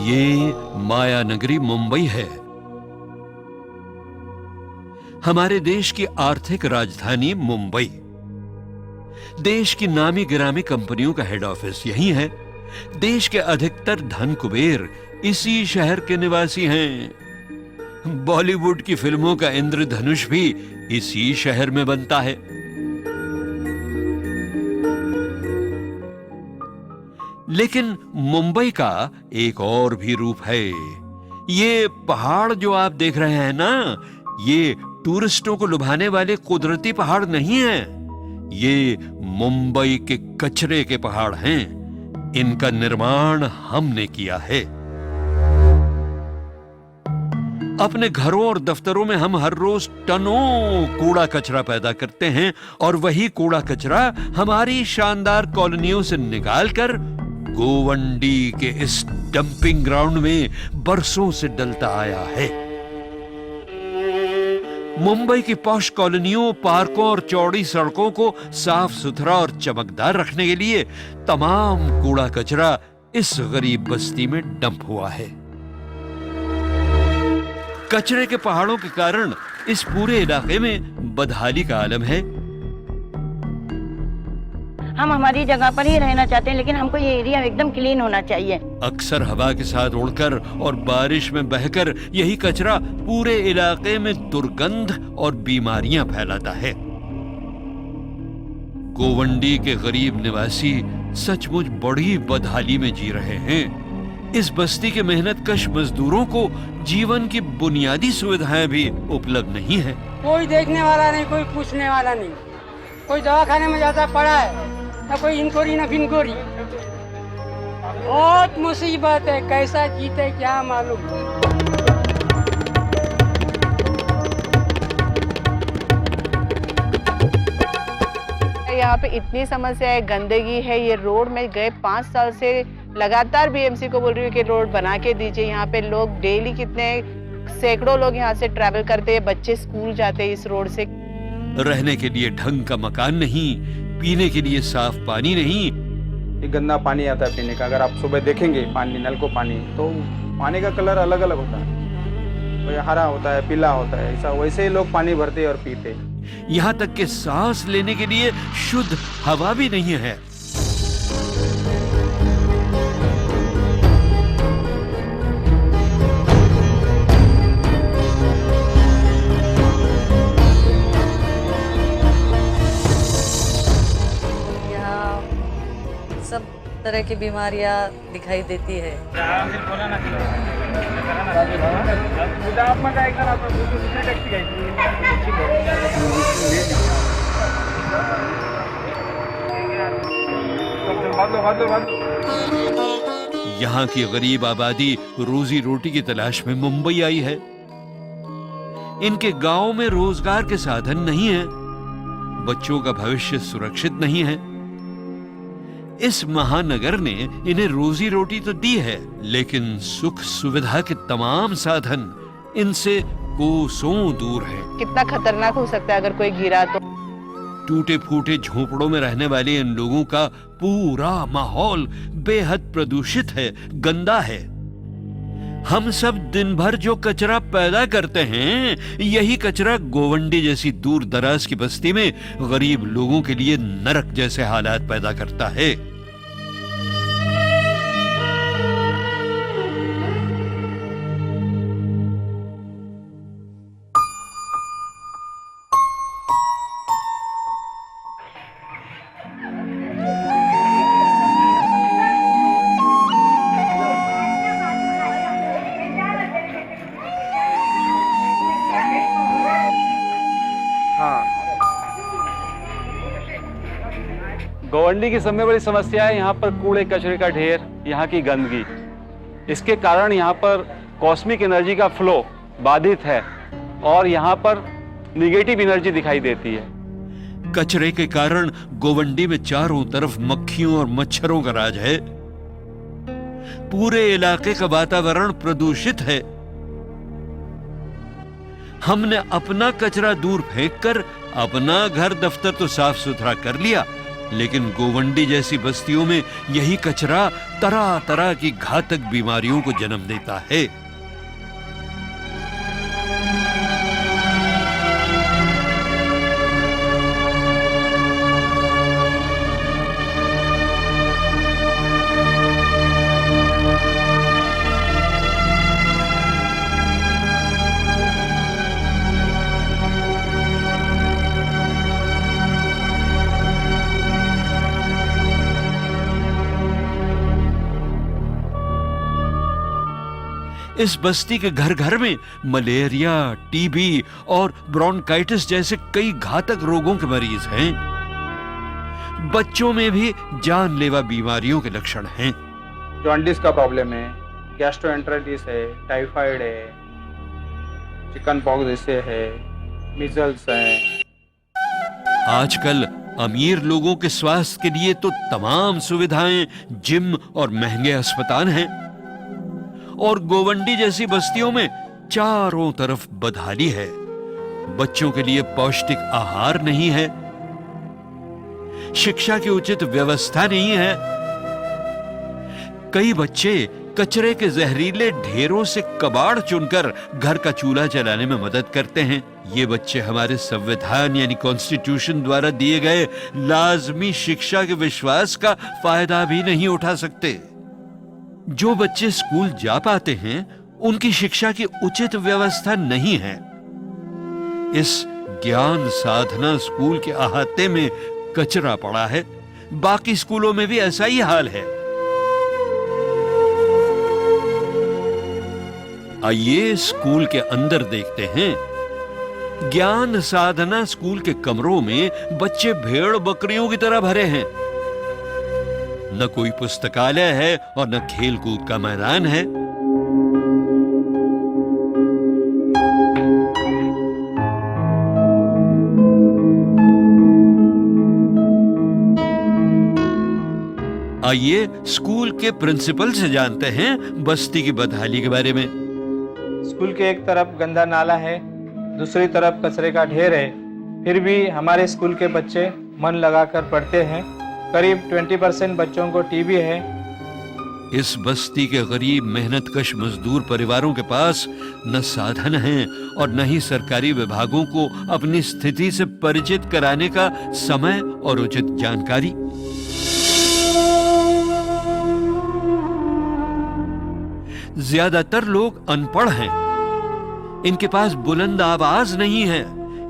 ये माया नगरी मुंबई है। हमारे देश की आर्थिक राजधानी मुंबई। देश की नामी गिरामी कंपनियों का हेड ऑफिस यही है। देश के अधिकतर धन कुबेर इसी शहर के निवासी हैं। बॉलीवुड की फिल्मों का इंद्रधनुष भी इसी शहर में बनता है। लेकिन मुंबई का एक और भी रूप है। ये पहाड़ जो आप देख रहे हैं ना, ये टूरिस्टों को लुभाने वाले कुदरती पहाड़ नहीं हैं। ये मुंबई के कचरे के पहाड़ हैं। इनका निर्माण हमने किया है। अपने घरों और दफ्तरों में हम हर रोज टनों कूड़ा कचरा पैदा करते हैं और वही कूड़ा कचरा हमारी शानदार कॉलोनियों से निकालकर गोवंडी के इस डंपिंग ग्राउंड में बरसों से डलता आया है। मुंबई की पॉश कॉलोनियों, पार्कों और चौड़ी सड़कों को साफ सुथरा और चमकदार रखने के लिए तमाम कूड़ा कचरा इस गरीब बस्ती में डंप हुआ है। कचरे के पहाड़ों के कारण इस पूरे इलाके में बदहाली का आलम है। हम हमारी जगह पर ही रहना चाहते हैं, लेकिन हमको ये एरिया एकदम क्लीन होना चाहिए। अक्सर हवा के साथ उड़कर और बारिश में बहकर यही कचरा पूरे इलाके में दुर्गंध और बीमारियां फैलाता है। गोवंडी के गरीब निवासी सचमुच बड़ी बदहाली में जी रहे हैं। इस बस्ती के मेहनतकश मजदूरों को जीवन की बुनियादी सुविधाएं भी उपलब्ध नहीं है। कोई देखने वाला नहीं, कोई पूछने वाला नहीं। कोई दवाखाने में जाता पड़ा है, ना कोई इंक्वायरी ना फिनक्वायरी। बहुत मुसीबत है, कैसा जीते क्या मालूम। यहाँ पे इतनी समस्या है, गंदगी है। ये रोड में गए 5 साल से लगातार बीएमसी को बोल रही हूँ कि रोड बना के दीजिए। यहाँ पे लोग डेली कितने सैकड़ों लोग यहाँ से ट्रैवल करते हैं, बच्चे स्कूल जाते हैं इस रोड से। रहने के लिए ढंग का मकान नहीं, पीने के लिए साफ पानी नहीं। ये गंदा पानी आता है पीने का। अगर आप सुबह देखेंगे पानी, नल को पानी, तो पानी का कलर अलग अलग होता है। कोई हरा होता है, पीला होता है, ऐसा वैसे ही लोग पानी भरते और पीते। यहाँ तक कि सांस लेने के लिए शुद्ध हवा भी नहीं है। सब तरह की बीमारियां दिखाई देती है। यहाँ की गरीब आबादी रोजी रोटी की तलाश में मुंबई आई है। इनके गांव में रोजगार के साधन नहीं है, बच्चों का भविष्य सुरक्षित नहीं है। इस महानगर ने इन्हें रोजी रोटी तो दी है, लेकिन सुख सुविधा के तमाम साधन इनसे कोसों दूर है। कितना खतरनाक हो सकता है अगर कोई गिरा तो। टूटे फूटे झोपड़ों में रहने वाले इन लोगों का पूरा माहौल बेहद प्रदूषित है, गंदा है। हम सब दिन भर जो कचरा पैदा करते हैं, यही कचरा गोवंडी जैसी दूर दराज की बस्ती में गरीब लोगों के लिए नरक जैसे हालात पैदा करता है। गोवंडी की सबसे बड़ी समस्या है यहाँ पर कूड़े कचरे का ढेर, यहाँ की गंदगी। इसके कारण यहाँ पर कॉस्मिक एनर्जी का फ्लो बाधित है और यहाँ पर निगेटिव एनर्जी दिखाई देती है। कचरे के कारण गोवंडी में चारों तरफ मक्खियों और मच्छरों का राज है। पूरे इलाके का वातावरण प्रदूषित है। हमने अपना कचरा दूर फेंककर अपना घर दफ्तर तो साफ सुथरा कर लिया, लेकिन गोवंडी जैसी बस्तियों में यही कचरा तरह तरह की घातक बीमारियों को जन्म देता है। इस बस्ती के घर घर में मलेरिया, टीबी और ब्रोंकाइटिस जैसे कई घातक रोगों के मरीज हैं। बच्चों में भी जानलेवा बीमारियों के लक्षण हैं। जॉन्डिस का प्रॉब्लम है, गैस्ट्रोएंटेराइटिस है, टाइफाइड है, चिकन पॉक्स जैसे है, मिजल्स है। आजकल अमीर लोगों के स्वास्थ्य के लिए तो तमाम सुविधाएं, जिम और महंगे अस्पताल हैं, और गोवंडी जैसी बस्तियों में चारों तरफ बदहाली है। बच्चों के लिए पौष्टिक आहार नहीं है, शिक्षा की उचित व्यवस्था नहीं है। कई बच्चे कचरे के जहरीले ढेरों से कबाड़ चुनकर घर का चूल्हा जलाने में मदद करते हैं। ये बच्चे हमारे संविधान यानी कॉन्स्टिट्यूशन द्वारा दिए गए लाजमी शिक्षा के विश्वास का फायदा भी नहीं उठा सकते। जो बच्चे स्कूल जा पाते हैं उनकी शिक्षा की उचित व्यवस्था नहीं है। इस ज्ञान साधना स्कूल के अहाते में कचरा पड़ा है। बाकी स्कूलों में भी ऐसा ही हाल है। आइए स्कूल के अंदर देखते हैं। ज्ञान साधना स्कूल के कमरों में बच्चे भेड़ बकरियों की तरह भरे हैं। न कोई पुस्तकालय है और न खेल कूद का मैदान है। आइए स्कूल के प्रिंसिपल से जानते हैं बस्ती की बदहाली के बारे में। स्कूल के एक तरफ गंदा नाला है, दूसरी तरफ कचरे का ढेर है, फिर भी हमारे स्कूल के बच्चे मन लगाकर पढ़ते हैं। करीब 20% बच्चों को टीबी है। इस बस्ती के गरीब मेहनतकश मजदूर परिवारों के पास न साधन हैं और न ही सरकारी विभागों को अपनी स्थिति से परिचित कराने का समय और उचित जानकारी। ज्यादातर लोग अनपढ़ हैं। इनके पास बुलंद आवाज नहीं है।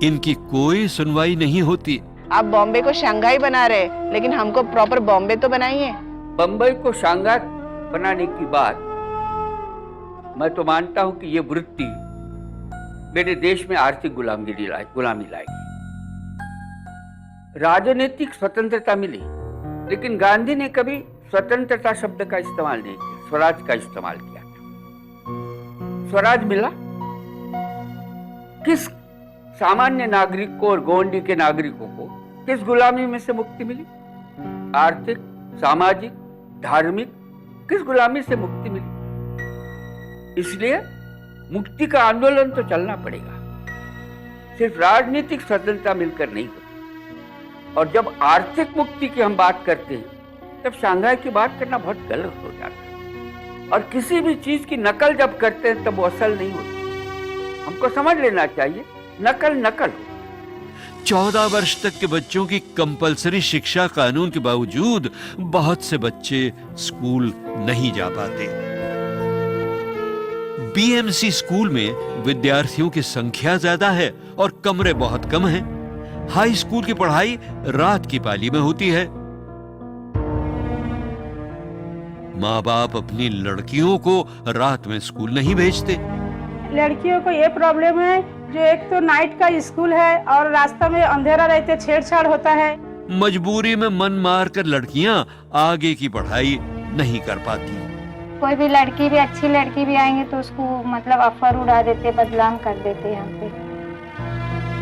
इनकी कोई सुनवाई नहीं होती। आप बॉम्बे को शंघाई बना रहे, लेकिन हमको प्रॉपर बॉम्बे तो बनाइए। बम्बई को शंघाई बनाने की बात, मैं तो मानता हूं कि ये वृत्ति मेरे देश में आर्थिक गुलामी लाएगी। राजनीतिक स्वतंत्रता मिली, लेकिन गांधी ने कभी स्वतंत्रता शब्द का इस्तेमाल नहीं किया, स्वराज का इस्तेमाल किया। स्वराज मिला किस सामान्य नागरिक को और गोंडी के नागरिकों को? किस गुलामी में से मुक्ति मिली? आर्थिक, सामाजिक, धार्मिक, किस गुलामी से मुक्ति मिली? इसलिए मुक्ति का आंदोलन तो चलना पड़ेगा। सिर्फ राजनीतिक स्वतंत्रता मिलकर नहीं होती। और जब आर्थिक मुक्ति की हम बात करते हैं तब शंघाई की बात करना बहुत गलत हो जाता है। और किसी भी चीज की नकल जब करते हैं तब वो असल नहीं होती। हमको समझ लेना चाहिए, नकल नकल हो। 14 वर्ष तक के बच्चों की कंपलसरी शिक्षा कानून के बावजूद बहुत से बच्चे स्कूल नहीं जा पाते। बीएमसी स्कूल में विद्यार्थियों की संख्या ज्यादा है और कमरे बहुत कम हैं। हाई स्कूल की पढ़ाई रात की पाली में होती है। माँ बाप अपनी लड़कियों को रात में स्कूल नहीं भेजते। लड़कियों को ये प्रॉब्लम है, जो एक तो नाइट का स्कूल है और रास्ता में अंधेरा रहते छेड़छाड़ होता है। मजबूरी में मन मार कर लड़कियां आगे की पढ़ाई नहीं कर पाती। कोई भी लड़की भी, अच्छी लड़की भी आएंगे तो उसको मतलब अफर उड़ा देते, बदनाम कर देते यहाँ पे।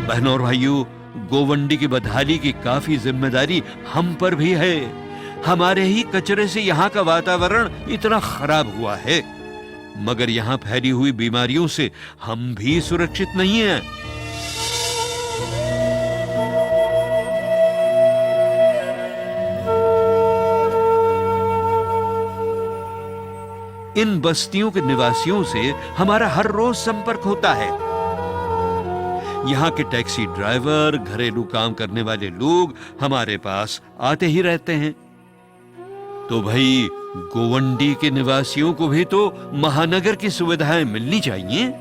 बहनों और भाइयों, गोवंडी की बदहाली की काफी जिम्मेदारी हम पर भी है। हमारे ही कचरे से यहाँ का वातावरण इतना खराब हुआ है, मगर यहाँ फैली हुई बीमारियों से हम भी सुरक्षित नहीं हैं। इन बस्तियों के निवासियों से हमारा हर रोज संपर्क होता है। यहाँ के टैक्सी ड्राइवर, घरेलू काम करने वाले लोग हमारे पास आते ही रहते हैं। तो भाई गोवंडी के निवासियों को भी तो महानगर की सुविधाएं मिलनी चाहिए।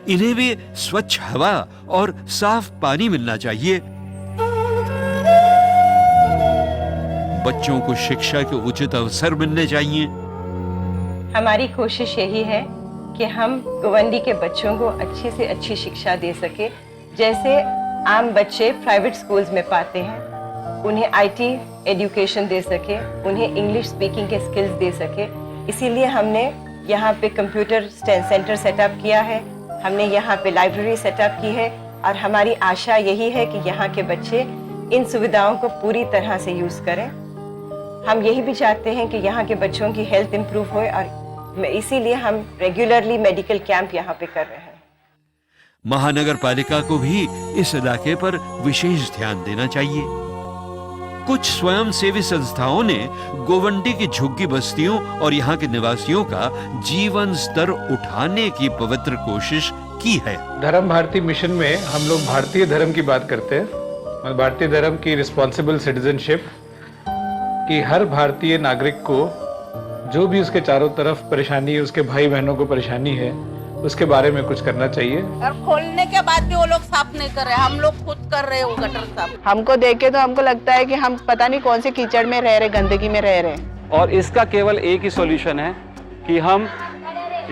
इन्हें भी स्वच्छ हवा और साफ पानी मिलना चाहिए। बच्चों को शिक्षा के उचित अवसर मिलने चाहिए। हमारी कोशिश यही है कि हम गोवंडी के बच्चों को अच्छी से अच्छी शिक्षा दे सके, जैसे आम बच्चे प्राइवेट स्कूल्स में पाते हैं। उन्हें आईटी एजुकेशन दे सके, उन्हें इंग्लिश स्पीकिंग के स्किल्स दे सके। इसीलिए हमने यहाँ पे कंप्यूटर सेंटर सेटअप किया है, हमने यहाँ पे लाइब्रेरी सेटअप की है, और हमारी आशा यही है कि यहाँ के बच्चे इन सुविधाओं को पूरी तरह से यूज करें। हम यही भी चाहते हैं कि यहाँ के बच्चों की हेल्थ इंप्रूव होए, और इसीलिए हम रेगुलरली मेडिकल कैंप यहाँ पे कर रहे हैं। महानगर पालिका को भी इस इलाके पर विशेष ध्यान देना चाहिए। कुछ स्वयंसेवी संस्थाओं ने गोवंडी की झुग्गी बस्तियों और यहाँ के निवासियों का जीवन स्तर उठाने की पवित्र कोशिश की है। धर्म भारती मिशन में हम लोग भारतीय धर्म की बात करते हैं। भारतीय धर्म की रिस्पॉन्सिबल सिटीजनशिप, कि हर भारतीय नागरिक को जो भी उसके चारों तरफ परेशानी है, उसके भाई बहनों को परेशानी है, उसके बारे में कुछ करना चाहिए। और खोलने के बाद भी वो लोग साफ नहीं कर रहे, हम लोग खुद कर रहे हैं वो गटर साफ। हमको देख के तो हमको लगता है कि हम पता नहीं कौन से कीचड़ में रह रहे, गंदगी में रह रहे। और इसका केवल एक ही सॉल्यूशन है कि हम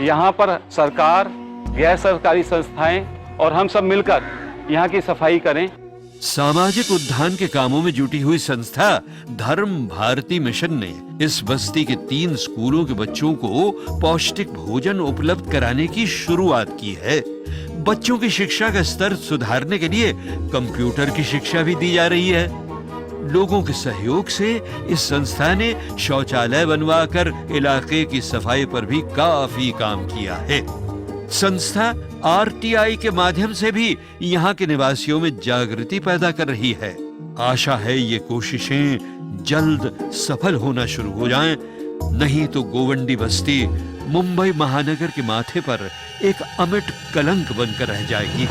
यहाँ पर सरकार, गैर सरकारी संस्थाएं और हम सब मिलकर यहाँ की सफाई करें। सामाजिक उद्यान के कामों में जुटी हुई संस्था धर्म भारती मिशन ने इस बस्ती के 3 स्कूलों के बच्चों को पौष्टिक भोजन उपलब्ध कराने की शुरुआत की है। बच्चों की शिक्षा का स्तर सुधारने के लिए कंप्यूटर की शिक्षा भी दी जा रही है। लोगों के सहयोग से इस संस्था ने शौचालय बनवाकर इलाके की सफाई पर भी काफी काम किया है। संस्था आरटीआई के माध्यम से भी यहाँ के निवासियों में जागृति पैदा कर रही है। आशा है ये कोशिशें जल्द सफल होना शुरू हो जाएं, नहीं तो गोवंडी बस्ती मुंबई महानगर के माथे पर एक अमिट कलंक बनकर रह जाएगी।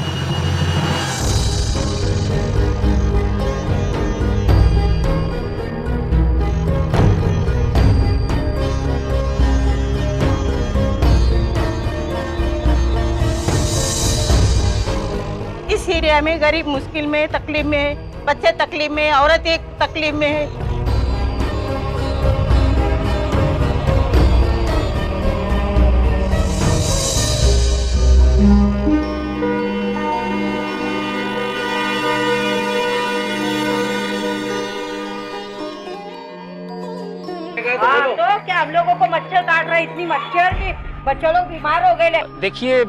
इस एरिया में गरीब मुश्किल में, तकलीफ में, बच्चे तकलीफ में, औरत एक तकलीफ में है। तो क्या हम लोगों को मच्छर काट रहा है, इतनी मच्छर की बच्चों लोग बीमार हो गए। देखिए,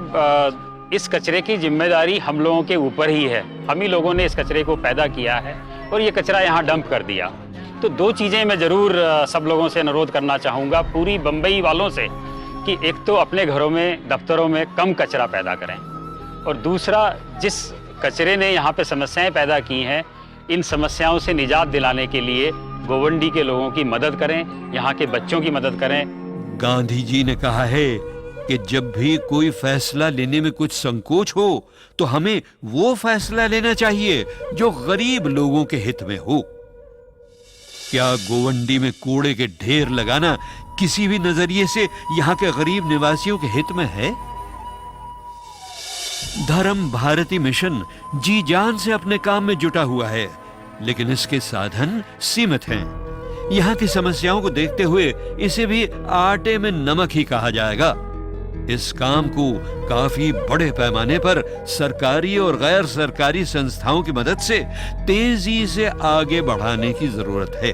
इस कचरे की जिम्मेदारी हम लोगों के ऊपर ही है। हम ही लोगों ने इस कचरे को पैदा किया है और ये कचरा यहाँ डंप कर दिया। तो 2 चीज़ें मैं ज़रूर सब लोगों से अनुरोध करना चाहूँगा, पूरी बम्बई वालों से, कि एक तो अपने घरों में, दफ्तरों में कम कचरा पैदा करें, और दूसरा, जिस कचरे ने यहाँ पे समस्याएं पैदा की हैं, इन समस्याओं से निजात दिलाने के लिए गोवंडी के लोगों की मदद करें, यहाँ के बच्चों की मदद करें। गांधी जी ने कहा है कि जब भी कोई फैसला लेने में कुछ संकोच हो तो हमें वो फैसला लेना चाहिए जो गरीब लोगों के हित में हो। क्या गोवंडी में कूड़े के ढेर लगाना किसी भी नजरिए से यहाँ के गरीब निवासियों के हित में है? धर्म भारती मिशन जी जान से अपने काम में जुटा हुआ है, लेकिन इसके साधन सीमित हैं। यहाँ की समस्याओं को देखते हुए इसे भी आटे में नमक ही कहा जाएगा। इस काम को काफी बड़े पैमाने पर सरकारी और गैर सरकारी संस्थाओं की मदद से तेजी से आगे बढ़ाने की जरूरत है।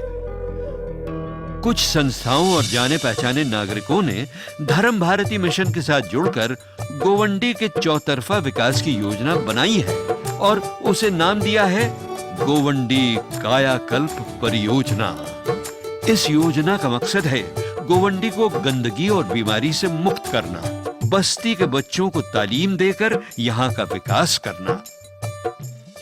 कुछ संस्थाओं और जाने पहचाने नागरिकों ने धर्म भारती मिशन के साथ जुड़कर गोवंडी के चौतरफा विकास की योजना बनाई है और उसे नाम दिया है गोवंडी कायाकल्प परियोजना। इस योजना का मकसद है गोवंडी को गंदगी और बीमारी से मुक्त करना, बस्ती के बच्चों को तालीम देकर यहाँ का विकास करना।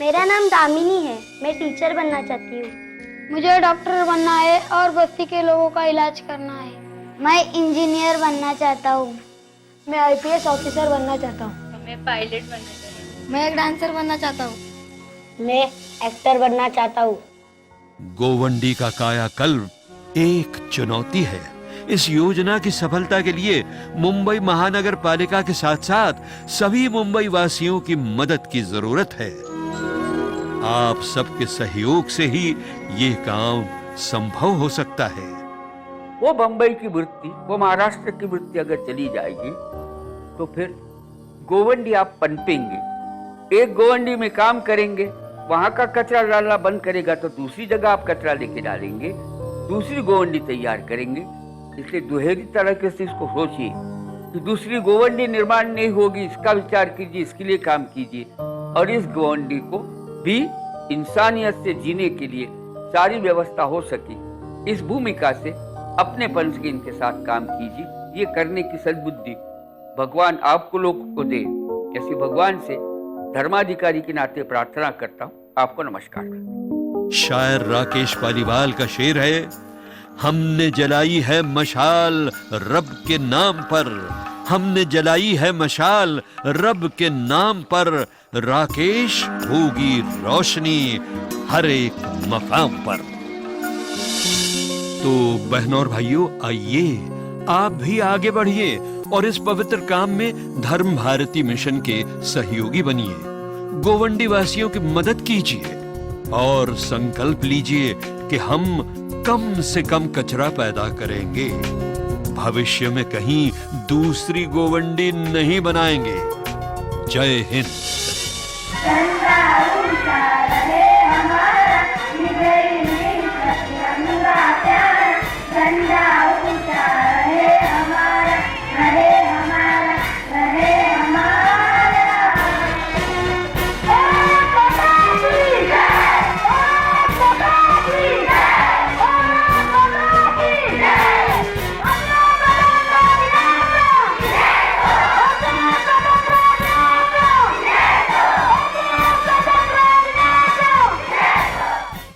मेरा नाम दामिनी है, मैं टीचर बनना चाहती हूँ। मुझे डॉक्टर बनना है और बस्ती के लोगों का इलाज करना है। मैं इंजीनियर बनना चाहता हूँ। मैं आईपीएस ऑफिसर बनना चाहता हूँ। मैं पायलट बनना चाहता हूँ। मैं एक डांसर बनना चाहता हूँ। मैं एक्टर बनना चाहता हूँ। गोवंडी का कायाकल्प एक चुनौती है। इस योजना की सफलता के लिए मुंबई महानगर पालिका के साथ साथ सभी मुंबई वासियों की मदद की जरूरत है। आप सबके सहयोग से ही ये काम संभव हो सकता है। वो बंबई की वृत्ति, वो महाराष्ट्र की वृत्ति अगर चली जाएगी तो फिर गोवंडी आप पनपेंगे। एक गोवंडी में काम करेंगे, वहां का कचरा डालना बंद करेगा तो दूसरी जगह आप कचरा लेके डालेंगे, दूसरी गोवंडी तैयार करेंगे। इसलिए दुहेरी तरीके से इसको सोचिए कि दूसरी गोवंडी निर्माण नहीं होगी, इसका विचार कीजिए, इसके लिए काम कीजिए और इस गोवंडी को भी इंसानियत से जीने के लिए सारी व्यवस्था हो सके, इस भूमिका से अपने पंच के इनके साथ काम कीजिए। ये करने की सद्बुद्धि भगवान आपको लोगों को दे, ऐसी भगवान से धर्माधिकारी के नाते प्रार्थना करता हूँ। आपको नमस्कार। शायर राकेश पालीवाल का शेर है, हमने जलाई है मशाल रब के नाम पर, हमने जलाई है मशाल रब के नाम पर, राकेश होगी रोशनी हर एक मकाम पर। तो बहनों और भाइयों, आइए आप भी आगे बढ़िए और इस पवित्र काम में धर्म भारती मिशन के सहयोगी बनिए। गोवंडी वासियों की मदद कीजिए और संकल्प लीजिए कि हम कम से कम कचरा पैदा करेंगे, भविष्य में कहीं दूसरी गोवंडी नहीं बनाएंगे। जय हिंद।